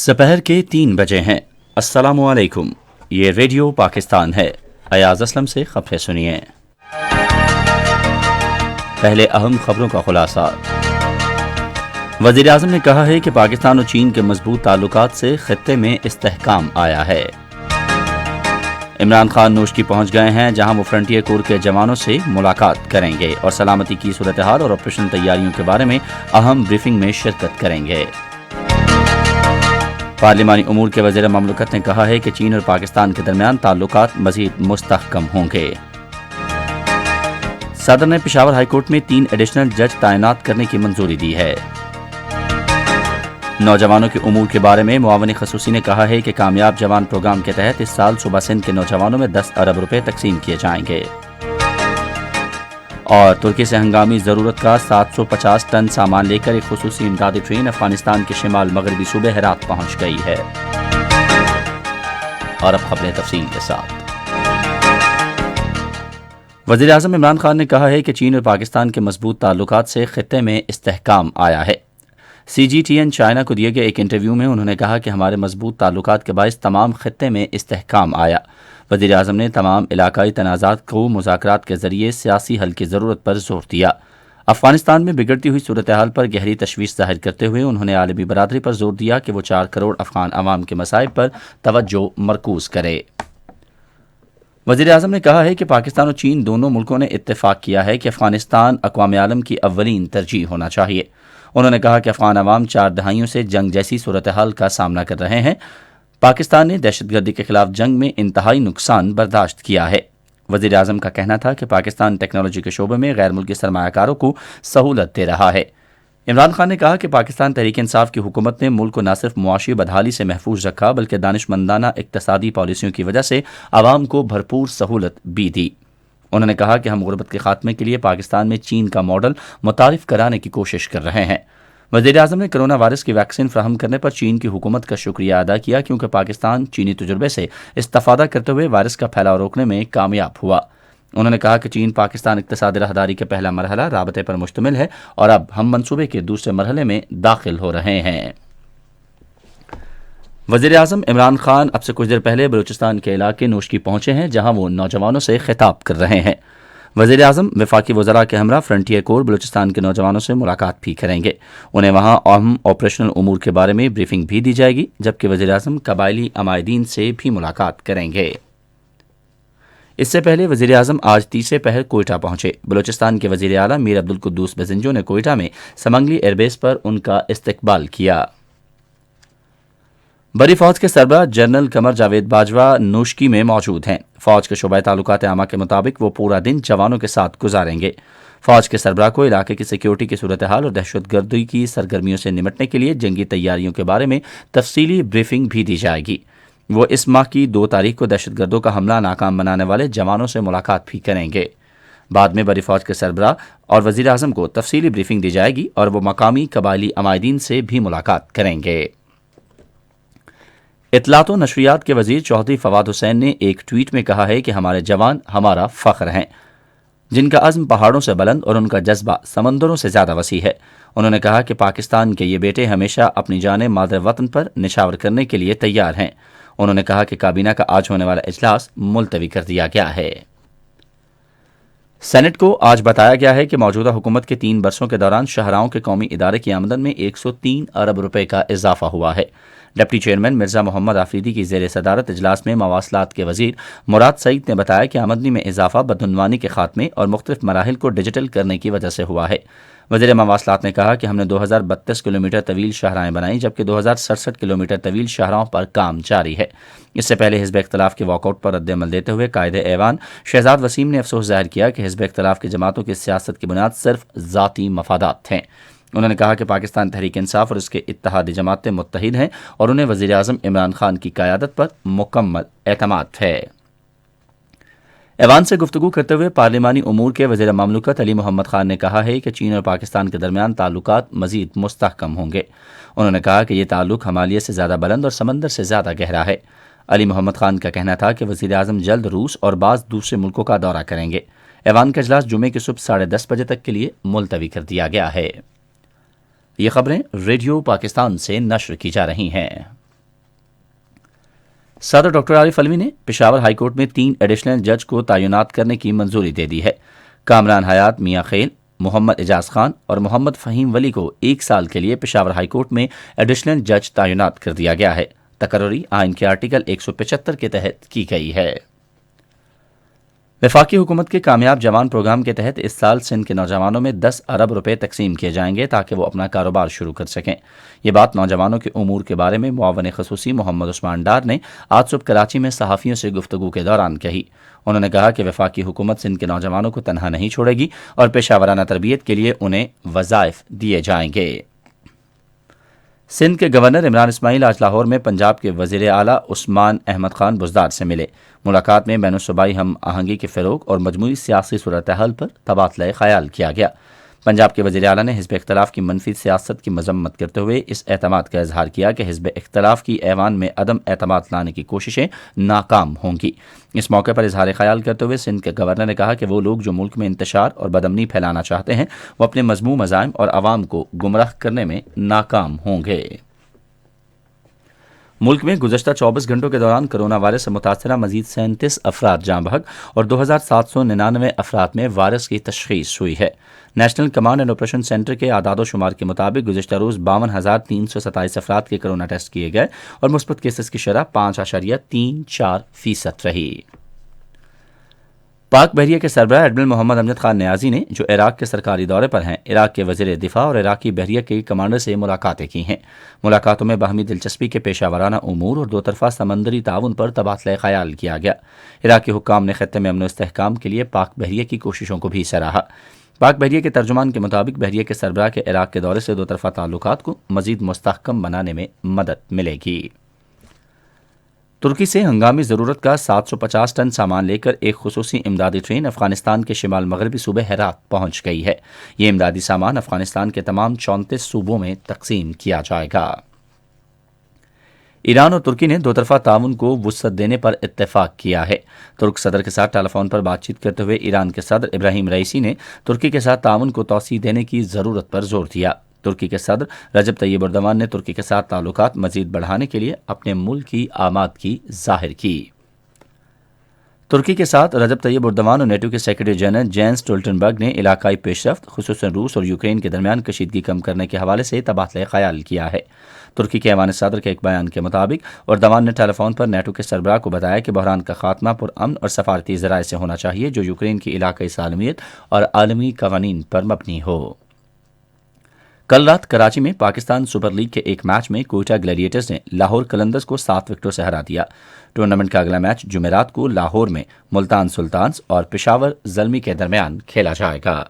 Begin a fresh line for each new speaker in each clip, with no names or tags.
दोपहर के 3 बजे हैं। अस्सलामु अलैकुम। ये रेडियो पाकिस्तान है। अयाज असलम से खबरें सुनिए। पहले अहम खबरों का खुलासा। वज़ीर आज़म ने कहा है कि पाकिस्तान और चीन के मजबूत ताल्लुकात से खित्ते में इस्तेहकाम आया है। इमरान खान नोश की पहुंच गए हैं, जहां वो फ्रंटियर कोर के जवानों से मुलाकात करेंगे और सलामती की सूरत हाल और ऑपरेशन तैयारियों के बारे में अहम ब्रीफिंग में शिरकत करेंगे। पार्लिमानी उमूर के वज़ीर ममलकत ने कहा है कि चीन और पाकिस्तान के दरमियान ताल्लुकात मज़ीद मुस्तहकम होंगे। सदर ने पेशावर हाईकोर्ट में 3 एडिशनल जज तैनात करने की मंजूरी दी है। नौजवानों के उमूर के बारे में मुआवन खसूसी ने कहा है कि कामयाब जवान प्रोग्राम के तहत इस साल सूबा सिंध के नौजवानों में 10 अरब रुपए तकसीम किए जाएंगे। और तुर्की से हंगामी ज़रूरत का 750 टन सामान लेकर एक खुसूसी इमदादी ट्रेन अफगानिस्तान के शिमाल मगरबी सूबे हेरात पहुंच गई है। और अब खबरें तफसील के साथ। वज़ीर आज़म इमरान खान ने कहा है कि चीन और पाकिस्तान के मजबूत ताल्लुकात से खित्ते में इस्तेहकाम आया है। CGTN चाइना को दिए गए एक इंटरव्यू में उन्होंने कहा कि हमारे मजबूत ताल्लुकात के बायस तमाम खित्ते में इस्तेहकाम आया। वज़ीर आज़म ने तमाम इलाकाई तनाज़ात को मुज़ाकरात के ज़रिए सियासी हल की ज़रूरत पर जोर दिया। अफगानिस्तान में बिगड़ती हुई सूरत हाल पर गहरी तशवीश ज़ाहिर करते हुए उन्होंने आलमी बरादरी पर जोर दिया कि वो 4 करोड़ अफगान अवाम के मसाइब पर तवज्जो मरकूज़ करे। वज़ीर आज़म ने कहा है कि पाकिस्तान और चीन दोनों मुल्कों ने इत्तेफाक किया है कि अफगानिस्तान अक़वाम आलम की अव्वलीन तरजीह होना चाहिए। उन्होंने कहा कि अफगान अवाम 4 दहाइयों से जंग जैसी सूरत हाल का सामना कर रहे हैं। पाकिस्तान ने दहशतगर्दी के खिलाफ जंग में इंतहाई नुकसान बर्दाश्त किया है। वज़ीर आज़म का कहना था कि पाकिस्तान टेक्नोलॉजी के शोबे में गैर मुल्की सरमायाकारों को सहूलत दे रहा है। इमरान खान ने कहा कि पाकिस्तान तहरीक इंसाफ की हुकूमत ने मुल्क को न सिर्फ मुआशी बदहाली से महफूज रखा बल्कि दानिशमंदाना इक्तसादी पॉलिसियों की वजह से आवाम को भरपूर सहूलत भी दी। उन्होंने कहा कि हम गुर्बत के खात्मे के लिए पाकिस्तान में चीन का मॉडल मुतारिफ कराने की कोशिश कर रहे हैं। वज़ीर आज़म ने कोरोना वायरस की वैक्सीन फराहम करने पर चीन की हुकूमत का शुक्रिया अदा किया, क्योंकि पाकिस्तान चीनी तजुर्बे से इस्तिफादा करते हुए वायरस का फैलाव रोकने में कामयाब हुआ। उन्होंने कहा कि चीन पाकिस्तान इक्तिसादी राहदारी के पहला मरहला राबते पर मुश्तमिल है और अब हम मंसूबे के दूसरे मरहले में दाखिल हो रहे हैं। वज़ीर आज़म इमरान खान अब से कुछ देर पहले बलूचिस्तान के इलाके नोशकी पहुंचे हैं, जहां वो नौजवानों से खिताब कर रहे हैं। वज़ीर आज़म वफाकी वज़रा के हमरा फ्रंटियर कोर बलूचिस्तान के नौजवानों से मुलाकात भी करेंगे। उन्हें वहाँ अहम ऑपरेशनल उमूर के बारे में ब्रीफिंग भी दी जाएगी, जबकि वज़ीर आज़म कबायली अमायदीन से भी मुलाकात करेंगे। इससे पहले वज़ीर आज़म आज तीसरे पहर कोयटा पहुंचे। बलूचिस्तान के वज़ीर आला मीर अब्दुल कुद्दूस बेज़ंजो ने कोयटा में समंगली एयरबेस पर उनका इस्तकबाल किया। बड़ी फौज के सरबराह जनरल कमर जावेद बाजवा नोशकी में मौजूद हैं। फौज के शोबा ताल्लुकात आमा के मुताबिक वो पूरा दिन जवानों के साथ गुजारेंगे। फौज के सरबराह को इलाके की सिक्योरिटी की सूरत हाल और दहशतगर्दी की सरगर्मियों से निमटने के लिए जंगी तैयारियों के बारे में तफसीली ब्रीफिंग भी दी जाएगी। वो इस माह की 2 तारीख को दहशतगर्दों का हमला नाकाम बनाने वाले जवानों से मुलाकात भी करेंगे। बाद में बड़ी फौज के सरबराह और वज़ीर आज़म को तफसीली ब्रीफिंग दी जाएगी और वो मकामी कबायली अमायदीन से भी मुलाकात करेंगे। इत्तलात और नशरियात के वज़ीर चौधरी फवाद हुसैन ने एक ट्वीट में कहा है कि हमारे जवान हमारा फ़ख्र हैं, जिनका अज़्म पहाड़ों से बुलंद और उनका जज्बा समंदरों से ज़्यादा वसी है। उन्होंने कहा कि पाकिस्तान के ये बेटे हमेशा अपनी जानें मादर वतन पर निछावर करने के लिए तैयार हैं। उन्होंने कहा कि काबीना का आज होने वाला इजलास मुलतवी कर दिया गया है। सेनेट को आज बताया गया है कि मौजूदा हुकूमत के 3 बरसों के दौरान शहराओं के कौमी इदारे की आमदन में 103 अरब रुपए का इजाफा हुआ है। डिप्टी चेयरमैन मिर्जा मोहम्मद आफरीदी की ज़ेर सदारत इजलास में मवासलात के वज़ीर मुराद सईद ने बताया कि आमदनी में इजाफा बदउनवानी के खात्मे और मुख्तलिफ मराहिल को डिजिटल करने की वजह से हुआ है। वज़ीर मवासलात ने कहा कि हमने 2032 किलोमीटर तवील शाहराएँ बनाई, जबकि 2067 किलोमीटर तवील शाहराओं पर काम जारी है। इससे पहले हिज़्ब इख्तिलाफ के वॉकआउट पर रद्द-ए-अमल देते हुए कायदे ऐवान शहजाद वसीम ने अफसोस जाहिर किया कि हिज़्ब इख्तिलाफ की जमातों की सियासत की बुनियाद सिर्फ ज़ाती मफादात थे। उन्होंने कहा कि पाकिस्तान तहरीक इंसाफ और उसके इत्तेहादी जमातें मुत्तहिद हैं और उन्हें वज़ीर आज़म इमरान खान की क़यादत पर मुकम्मल एतमाद है। ऐवान से गुफ्तगू करते हुए पार्लिमानी उमूर के वज़ीर ममलकत अली मोहम्मद खान ने कहा है कि चीन और पाकिस्तान के दरमियान ताल्लुकात मज़ीद मुस्तहकम होंगे। उन्होंने कहा कि ये ताल्लुक हिमालय से ज़्यादा बुलंद और समंदर से ज़्यादा गहरा है। अली मोहम्मद खान का कहना था कि वज़ीर आज़म जल्द रूस और बाज़ दूसरे मुल्कों का दौरा करेंगे। ऐवान का इजलास जुमे की सुबह 10:30 बजे तक के लिए मुलतवी कर दिया गया है। ये खबरें रेडियो पाकिस्तान से नश्र की जा रही हैं। सदर डॉक्टर आरिफ अलवी ने पेशावर हाईकोर्ट में 3 एडिशनल जज को तैनात करने की मंजूरी दे दी है। कामरान हयात मियां खेल, मोहम्मद एजाज खान और मोहम्मद फहीम वली को 1 साल के लिए पेशावर हाईकोर्ट में एडिशनल जज तैनात कर दिया गया है। तकर्री आइन के आर्टिकल 175 के तहत की गई है। वफाकी हुकूमत के कामयाब जवान प्रोग्राम के तहत इस साल सिंध के नौजवानों में 10 अरब रुपए तकसीम किए जाएंगे ताकि वो अपना कारोबार शुरू कर सकें। ये बात नौजवानों के उमूर के बारे में मुआवन खसूसी मोहम्मद उस्मान डार ने आज सुबह कराची में सहाफ़ियों से गुफ्तगू के दौरान कही। उन्होंने कहा कि वफाकी हुकूमत सिंध के नौजवानों को तनहा नहीं छोड़ेगी और पेशावराना तरबियत के लिए उन्हें वज़ाइफ दिए जाएंगे। सिंध के गवर्नर इमरान इस्माइल आज लाहौर में पंजाब के वज़ीर आला उस्मान अहमद खान बुज़दार से मिले। मुलाकात में बैनुस्सूबाई हम आहंगी के फ़रोग़ और मजमूई सियासी सूरत हाल पर तबादला ख़याल किया गया। पंजाब के वज़ीर आला ने हिज़्ब इख्तिलाफ़ की मनफी सियासत की मज़म्मत करते हुए इस एतमाद का इजहार किया कि हिज़्ब इख्तिलाफ़ की ऐवान में अदम एतमाद लाने की कोशिशें नाकाम होंगी। इस मौके पर इजहार ख़याल करते हुए सिंध के गवर्नर ने कहा कि वो लोग जो मुल्क में इंतशार और बदअमनी फैलाना चाहते हैं वो अपने मज़मू मज़ाइम और आवाम को गुमराह करने में नाकाम होंगे। मुल्क में गुज़श्ता 24 घंटों के दौरान कोरोना वायरस से मुतासरा मजीद 37 अफराद जाँ बहक और 2799 अफराद में वायरस की तशख़ीस हुई है। National command and operation centre के आदाद शुमार के मुताबिक गुज़श्ता रोज़ 52,327 अफराद के कोरोना टेस्ट किए गए और मुस्बत केसेस की शरह 5.34% रही। पाक बहरिया के सरबराह एडमिरल मोहम्मद अमजद खान नियाजी ने, जो इराक के सरकारी दौरे पर हैं, इराक के वज़ीर दिफा और इराकी बहरिया के कमांडर से मुलाकातें की हैं। मुलाकातों में बाहमी दिलचस्पी के पेशावराना उमूर और 2 तरफ़ा समंदरी ताउन पर तबादला ख़याल किया गया। इराकी हुक्काम ने खत्ते में अमन इस्तेहकाम के लिए पाक बहरिया की कोशिशों को भी सराहा। पाक बहरिया के तर्जुमान के मुताबिक बहरिया के सरबराह के इराक के दौरे से 2 तरफ़ा ताल्लुकात को मज़ीद मुस्तहकम बनाने में मदद मिलेगी। तुर्की से हंगामी ज़रूरत का 750 टन सामान लेकर एक खुसूसी इमदादी ट्रेन अफगानिस्तान के शिमाल मगरबी सूबे हेरात पहुंच गई है। ये इमदादी सामान अफगानिस्तान के तमाम 34 सूबों में तकसीम किया जाएगा। ईरान और तुर्की ने 2 तरफ़ा ताउन को वुसअत देने पर इत्तेफाक किया है। तुर्क सदर के साथ टेलीफोन पर बातचीत करते हुए ईरान के सदर इब्राहिम रईसी ने तुर्की के साथ ताउन को तौसीह देने की ज़रूरत पर जोर दिया। तुर्की के सदर रजब तैयब एर्दोगान ने तुर्की के साथ ताल्लुकात मजीद बढ़ाने के लिए अपने मुल्क की आमादगी जाहिर की। तुर्की के साथ रजब तैयब एर्दोगान और नेटो के सेक्रेटरी जनरल जेंस स्टोल्टनबर्ग ने इलाकाई पेशरफ्त, खुसूसन रूस और यूक्रेन के दरमियान कशीदगी कम करने के हवाले से तबादला ख़याल किया है। तुर्की के ऐवान सदर के एक बयान के मुताबिक एर्दोगान ने टेलीफोन पर नेटो के सरबराह को बताया कि बहरान का खात्मा पुरअमन और सफारती ज़राए से होना चाहिए, जो यूक्रेन की इलाकाई सालमियत और आलमी कवानीन पर मबनी हो। कल रात कराची में पाकिस्तान सुपर लीग के एक मैच में कोयटा ग्लैडिएटर्स ने लाहौर कलंदर्स को 7 विकेटों से हरा दिया। टूर्नामेंट का अगला मैच जुमेरात को लाहौर में मुल्तान सुल्तान्स और पेशावर ज़ल्मी के दरमियान खेला जाएगा।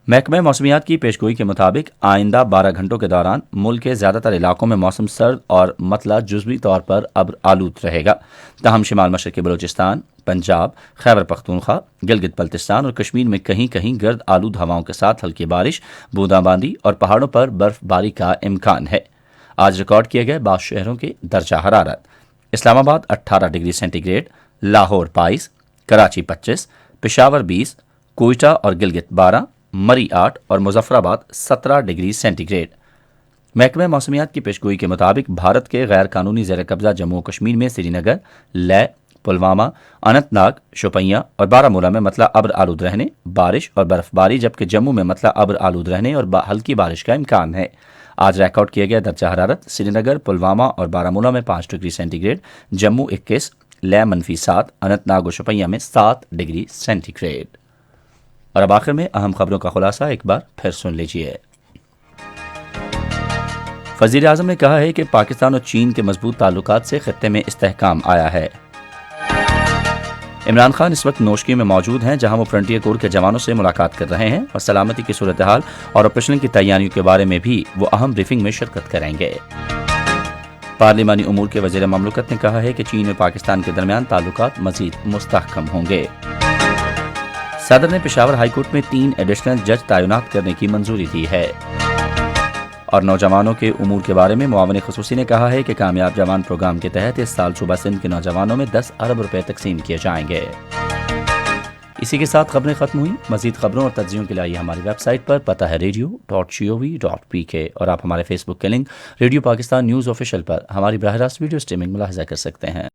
महकमे मौसमियात की पेशगोई के मुताबिक आइंदा 12 घंटों के दौरान मुल्क के ज़्यादातर इलाकों में मौसम सर्द और मतला जुज़वी तौर पर अब्र आलूद रहेगा। तहम शिमाल मशरक़ी बलूचिस्तान, पंजाब, खैबर पख्तूनख्वा, गिलगित बल्तिस्तान और कश्मीर में कहीं कहीं गर्द आलूद हवाओं के साथ हल्की बारिश, बूंदाबांदी और पहाड़ों पर बर्फबारी का इम्कान है। आज रिकॉर्ड किए गए 22 शहरों के दर्जा हरारत: इस्लामाबाद 18 डिग्री सेंटीग्रेड, लाहौर 22, कराची 25, पेशावर 20, कोयटा और गिलगित 12, मरी 8 और मुजफ्फराबाद 17 डिग्री सेंटीग्रेड। महकमे मौसमियात की पेशगोई के मुताबिक भारत के गैर कानूनी ज़ेर कब्जा जम्मू कश्मीर में श्रीनगर, लेह, पुलवामा, अनंतनाग, शोपियां और बारामूला में मतला अब्र आलूद रहने, बारिश और बर्फबारी, जबकि जम्मू में मतला अब्र आलूद रहने और हल्की बारिश का इम्कान है। आज रिकॉर्ड किया गया दर्जा हरारत: श्रीनगर, पुलवामा और बारामूला में 5 डिग्री सेंटीग्रेड, जम्मू 21, लेह -7, अनंतनाग और शोपियां में 7 डिग्री सेंटीग्रेड। और अब आखिर में अहम खबरों का खुलासा एक बार फिर सुन लीजिए। वज़ीर आज़म ने कहा है कि पाकिस्तान और चीन के मजबूत ताल्लुकात से खित्ते में इस्तेहकाम आया है। इमरान खान इस वक्त नोशकी में मौजूद हैं, जहां वो फ्रंटियर कोर के जवानों से मुलाकात कर रहे हैं और सलामती की सूरत हाल और ऑपरेशन की तैयारियों के बारे में भी वो अहम ब्रीफिंग में शिरकत करेंगे। पार्लिमानी उमूर के वज़ीर ममलकत ने कहा है कि चीन और पाकिस्तान के दरमियान ताल्लुकात मज़ीद मुस्तहकम होंगे। सदर ने पेशावर हाईकोर्ट में 3 एडिशनल जज तैनात करने की मंजूरी दी है। और नौजवानों के उमूर के बारे में मुआवन खसूसी ने कहा है कि कामयाब जवान प्रोग्राम के तहत इस साल सूबा सिंध के नौजवानों में 10 अरब रुपए तकसीम किए जाएंगे। इसी के साथ खबरें खत्म हुई। मजीद खबरों और तज्जियों के लिए आइए हमारी वेबसाइट पर, पता है radio.gov.pk, और आप हमारे फेसबुक के link radio Pakistan news official पर हमारी बराह रास्त वीडियो स्ट्रीमिंग मुलाहिजा कर सकते हैं।